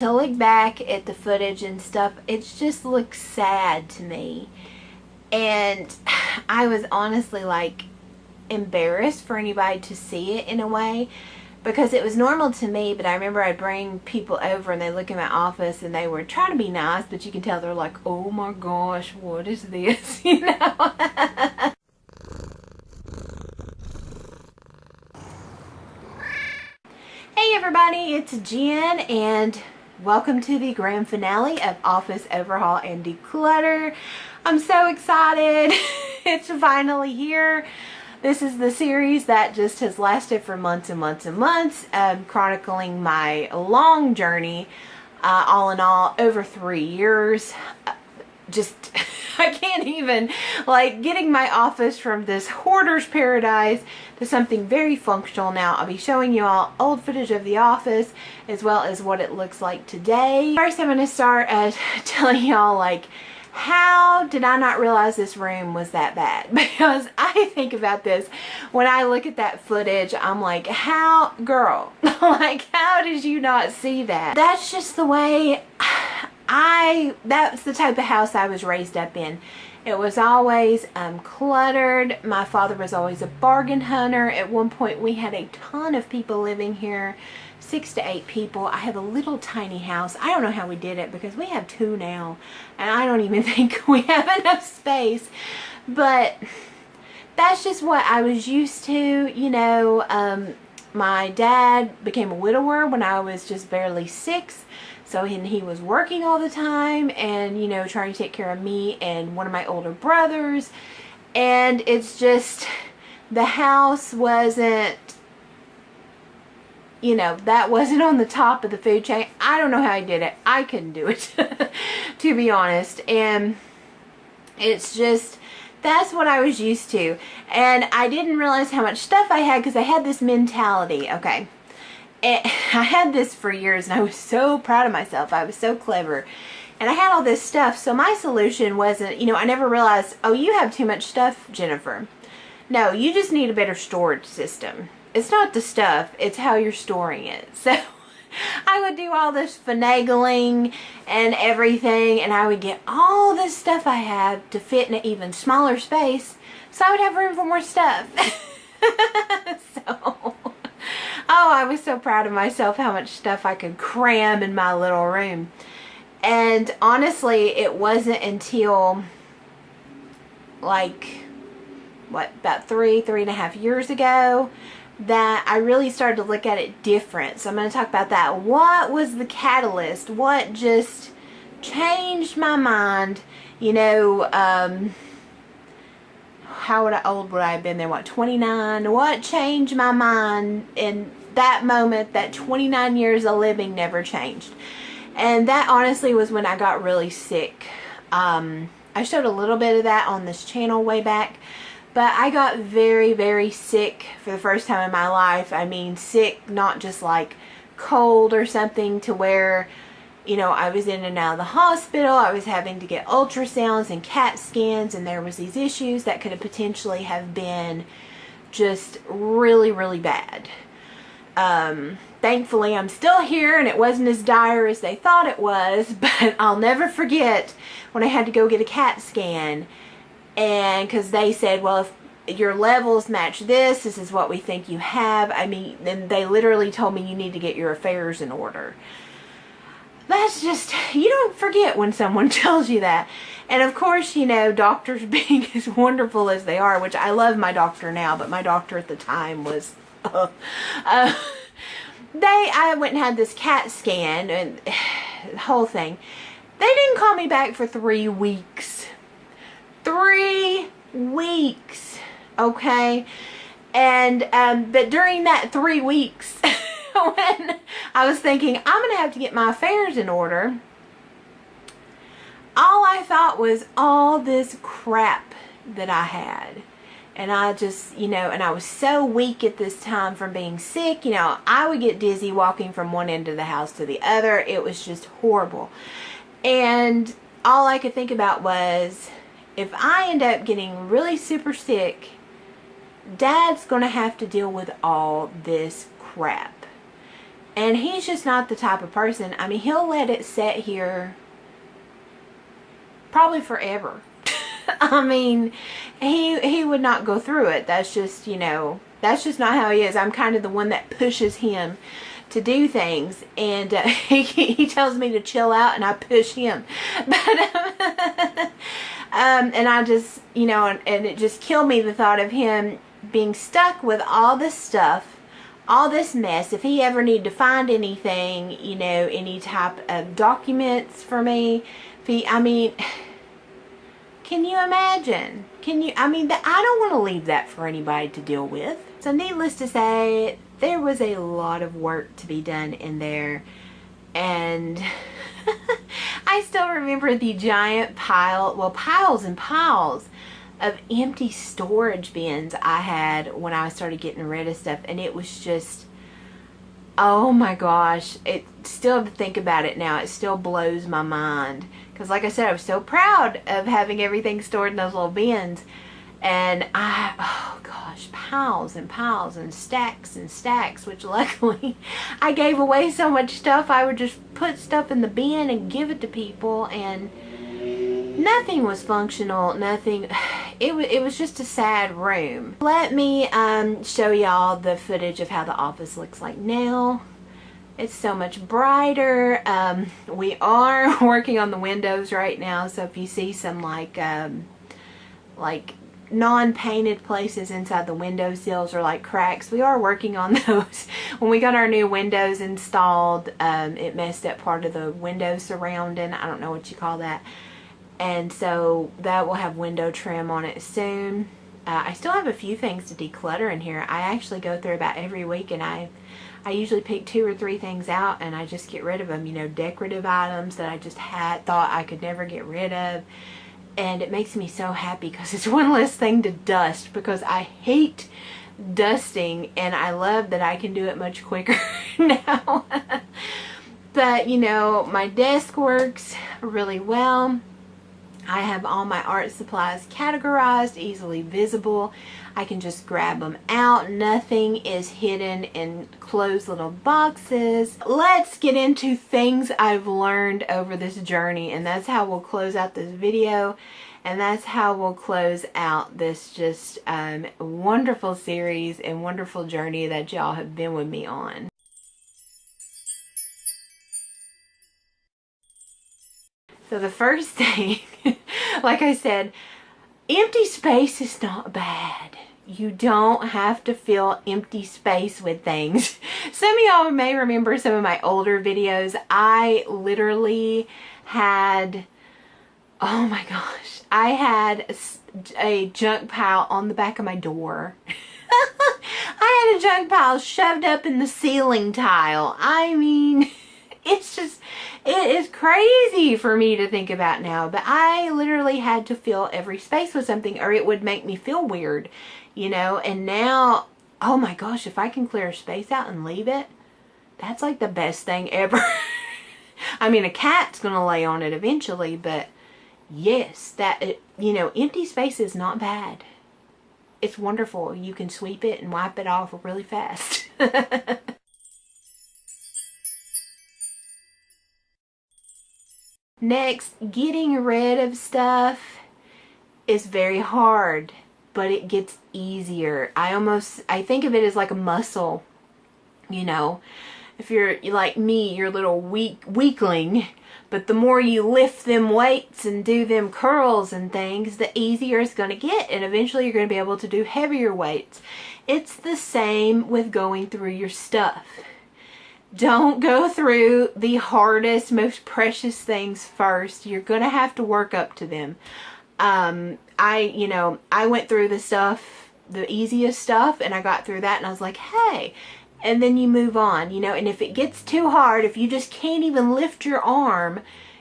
To look back at the footage and stuff, it just looks sad to me. And I was honestly like embarrassed for anybody to see it in a way, because it was normal to me, but I remember I'd bring people over and they look in my office and they were trying to be nice, but you can tell they're like, oh my gosh, what is this? You know? Hey everybody, it's Jen and welcome to the grand finale of Office Overhaul and Declutter. I'm so excited. It's finally here. This is the series that just has lasted for months and months and months, chronicling my long journey, all in all, over 3 years. I can't even, like, getting my office from this hoarder's paradise to something very functional now. I'll be showing you all old footage of the office as well as what it looks like today. First, I'm going to start telling y'all, like, how did I not realize this room was that bad? Because I think about this when I look at that footage. I'm like, how, girl, like, how did you not see that? That's just the way that's the type of house I was raised up in. It was always cluttered. My father was always a bargain hunter. At one point we had a ton of people living here, 6 to 8 people. I have a little tiny house. I don't know how we did it because we have 2 now and I don't even think we have enough space, but that's just what I was used to, you know. My dad became a widower when I was just barely 6. So he was working all the time and, you know, trying to take care of me and one of my older brothers. And it's just, the house wasn't, you know, that wasn't on the top of the food chain. I don't know how I did it. I couldn't do it, to be honest. And it's just, that's what I was used to. And I didn't realize how much stuff I had because I had this mentality, okay. I had this for years and I was so proud of myself. I was so clever. And I had all this stuff. So my solution wasn't, you know, I never realized, oh, you have too much stuff, Jennifer. No, you just need a better storage system. It's not the stuff, it's how you're storing it. So I would do all this finagling and everything, and I would get all this stuff I had to fit in an even smaller space so I would have room for more stuff. Oh, I was so proud of myself how much stuff I could cram in my little room. And honestly, it wasn't until like, what, about 3.5 years ago that I really started to look at it different. So I'm going to talk about that. What was the catalyst? What just changed my mind? You know, how old would I have been then? What, 29? What changed my mind in that moment that 29 years of living never changed? And that honestly was when I got really sick. I showed a little bit of that on this channel way back, but I got very, very sick for the first time in my life. I mean, sick, not just like cold or something to where, you know, I was in and out of the hospital. I was having to get ultrasounds and CAT scans, and there was these issues that could have potentially have been just really, really bad. Thankfully, I'm still here, and it wasn't as dire as they thought it was, but I'll never forget when I had to go get a CAT scan, and because they said, well, if your levels match this is what we think you have. I mean, then they literally told me you need to get your affairs in order. That's just, you don't forget when someone tells you that. And of course, you know, doctors being as wonderful as they are, which I love my doctor now, but my doctor at the time was, I went and had this CAT scan and the whole thing. They didn't call me back for 3 weeks. 3 weeks, okay? And, but during that 3 weeks, when I was thinking, I'm going to have to get my affairs in order, all I thought was all this crap that I had. And I just, you know, and I was so weak at this time from being sick. You know, I would get dizzy walking from one end of the house to the other. It was just horrible. And all I could think about was, if I end up getting really super sick, Dad's going to have to deal with all this crap. And he's just not the type of person. I mean, he'll let it sit here probably forever. I mean, he would not go through it. That's just, you know, that's just not how he is. I'm kind of the one that pushes him to do things, and he tells me to chill out, and I push him. But and I just, you know, and it just killed me, the thought of him being stuck with all this stuff, all this mess. If he ever needed to find anything, you know, any type of documents for me, if he, I mean, can you imagine? Can you, I mean, I don't want to leave that for anybody to deal with. So needless to say, there was a lot of work to be done in there. And I still remember the giant pile, well, piles and piles of empty storage bins I had when I started getting rid of stuff. And it was just, oh my gosh, it still, to think about it now, it still blows my mind. Because like I said, I was so proud of having everything stored in those little bins. And oh gosh, piles and piles and stacks, which luckily I gave away so much stuff. I would just put stuff in the bin and give it to people, and nothing was functional, nothing. It was just a sad room. Let me show y'all the footage of how the office looks like now. It's so much brighter. We are working on the windows right now, so if you see some like non-painted places inside the window sills or like cracks, we are working on those. When we got our new windows installed, it messed up part of the window surrounding. I don't know what you call that. And so that will have window trim on it soon. I still have a few things to declutter in here. I actually go through about every week, and I usually pick 2 or 3 things out, and I just get rid of them. You know, decorative items that I just thought I could never get rid of. And it makes me so happy because it's one less thing to dust, because I hate dusting, and I love that I can do it much quicker now. But, you know, my desk works really well. I have all my art supplies categorized, easily visible. I can just grab them out. Nothing is hidden in closed little boxes. Let's get into things I've learned over this journey, and that's how we'll close out this video, and that's how we'll close out this just wonderful series and wonderful journey that y'all have been with me on. So the first thing, like I said, empty space is not bad. You don't have to fill empty space with things. Some of y'all may remember some of my older videos. I literally had, oh my gosh, I had a junk pile on the back of my door. I had a junk pile shoved up in the ceiling tile. I mean, it's just, it is crazy for me to think about now, but I literally had to fill every space with something, or it would make me feel weird, you know. And now, oh my gosh, if I can clear a space out and leave it, that's like the best thing ever. I mean, a cat's gonna lay on it eventually, but yes, you know, empty space is not bad. It's wonderful. You can sweep it and wipe it off really fast. Next, getting rid of stuff is very hard, but it gets easier. I think of it as like a muscle, you know. If you're like me, you're a little weakling, but the more you lift them weights and do them curls and things, the easier it's going to get, and eventually you're going to be able to do heavier weights. It's the same with going through your stuff. Don't go through the hardest, most precious things first. You're going to have to work up to them. I went through the easiest stuff, and I got through that, and I was like, hey, and then you move on, you know. And if it gets too hard, if you just can't even lift your arm,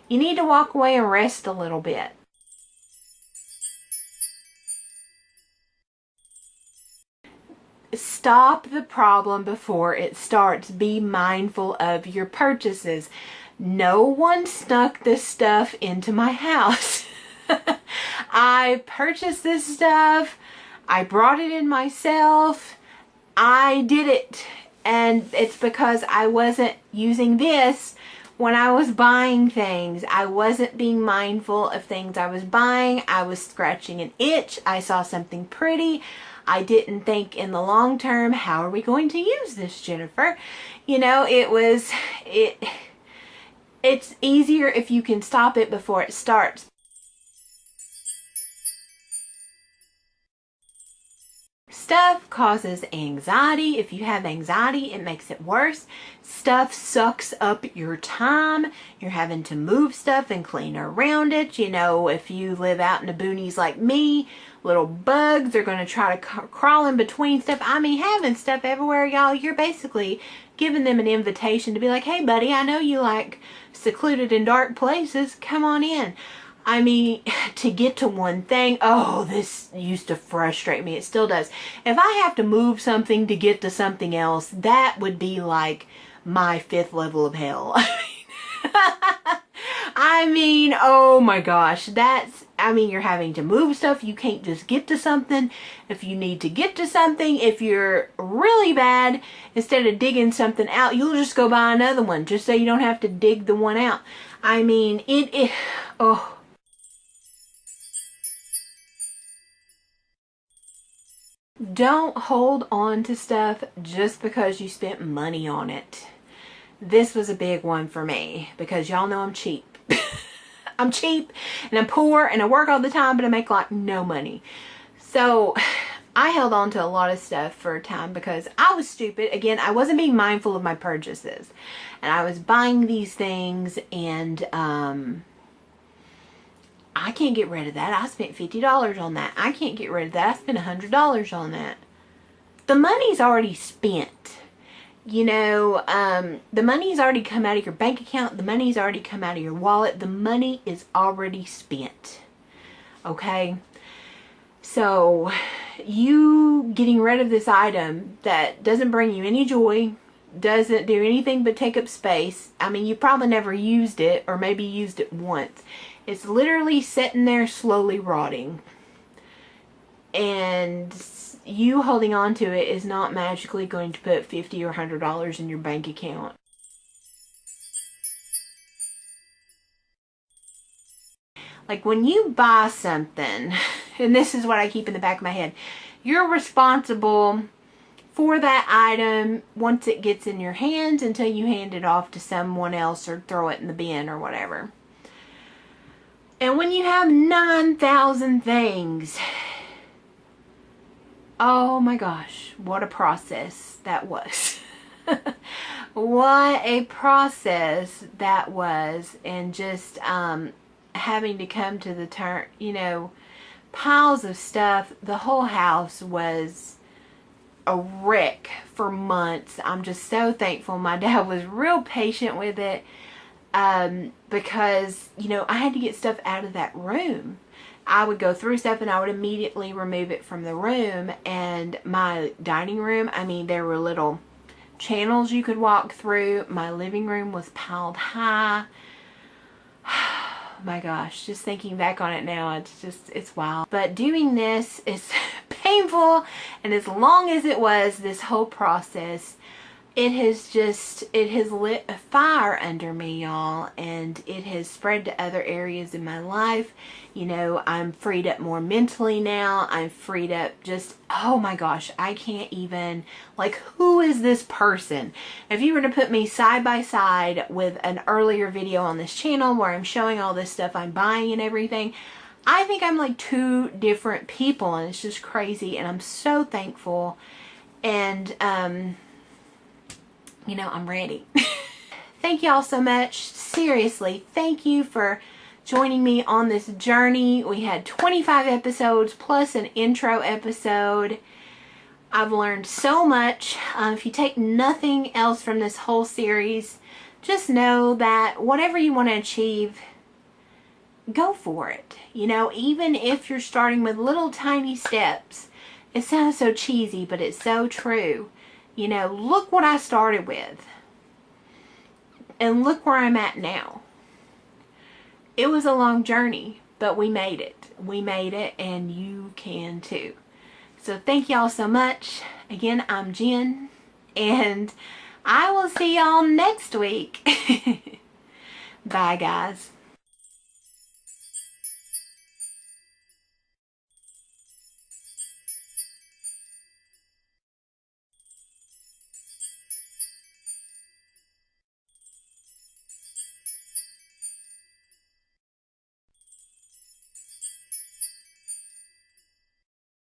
you need to walk away and rest a little bit. Stop the problem before it starts. Be mindful of your purchases. No one snuck this stuff into my house. I purchased this stuff. I brought it in myself. I did it. And it's because I wasn't using this when I was buying things. I wasn't being mindful of things I was buying. I was scratching an itch. I saw something pretty. I didn't think in the long term, how are we going to use this, Jennifer? You know, it's easier if you can stop it before it starts. Stuff causes anxiety. If you have anxiety, it makes it worse. Stuff sucks up your time. You're having to move stuff and clean around it. You know, if you live out in the boonies like me, little bugs are going to try to crawl in between stuff. I mean, having stuff everywhere, y'all, you're basically giving them an invitation to be like, hey, buddy, I know you like secluded and dark places. Come on in. I mean, to get to one thing, oh, this used to frustrate me. It still does. If I have to move something to get to something else, that would be like my 5th level of hell. I mean, oh my gosh, you're having to move stuff. You can't just get to something. If you need to get to something, if you're really bad, instead of digging something out, you'll just go buy another one just so you don't have to dig the one out. I mean, oh. Don't hold on to stuff just because you spent money on it. This was a big one for me because y'all know I'm cheap. I'm cheap and I'm poor and I work all the time, but I make like no money. So I held on to a lot of stuff for a time because I was stupid. Again, I wasn't being mindful of my purchases. And I was buying these things and I can't get rid of that. I spent $50 on that. I can't get rid of that. I spent $100 on that. The money's already spent. You know, the money's already come out of your bank account. The money's already come out of your wallet. The money is already spent. Okay? So, you getting rid of this item that doesn't bring you any joy, doesn't do anything but take up space. I mean, you probably never used it, or maybe used it once. It's literally sitting there slowly rotting. And you holding on to it is not magically going to put $50 or $100 in your bank account. Like when you buy something, and this is what I keep in the back of my head, you're responsible for that item once it gets in your hands until you hand it off to someone else or throw it in the bin or whatever. And when you have 9,000 things, oh my gosh, what a process that was. What a process that was. And just having to come to the turn, you know, piles of stuff. The whole house was a wreck for months. I'm just so thankful my dad was real patient with it. Because, you know, I had to get stuff out of that room. I would go through stuff and I would immediately remove it from the room. And my dining room, I mean, there were little channels you could walk through. My living room was piled high. My gosh, just thinking back on it now, it's wild. But doing this is painful. And as long as it was, this whole process, it has lit a fire under me, y'all, and it has spread to other areas in my life. You know, I'm freed up more mentally now. I'm freed up just, oh my gosh, I can't even, like, who is this person? If you were to put me side by side with an earlier video on this channel where I'm showing all this stuff I'm buying and everything, I think I'm like 2 different people, and it's just crazy, and I'm so thankful. And, you know, I'm ready. Thank y'all so much. Seriously, thank you for joining me on this journey. We had 25 episodes plus an intro episode. I've learned so much. If you take nothing else from this whole series, just know that whatever you want to achieve, go for it. You know, even if you're starting with little tiny steps. It sounds so cheesy, but it's so true. You know, look what I started with. And look where I'm at now. It was a long journey, but we made it. We made it, and you can too. So thank y'all so much. Again, I'm Jen, and I will see y'all next week. Bye, guys.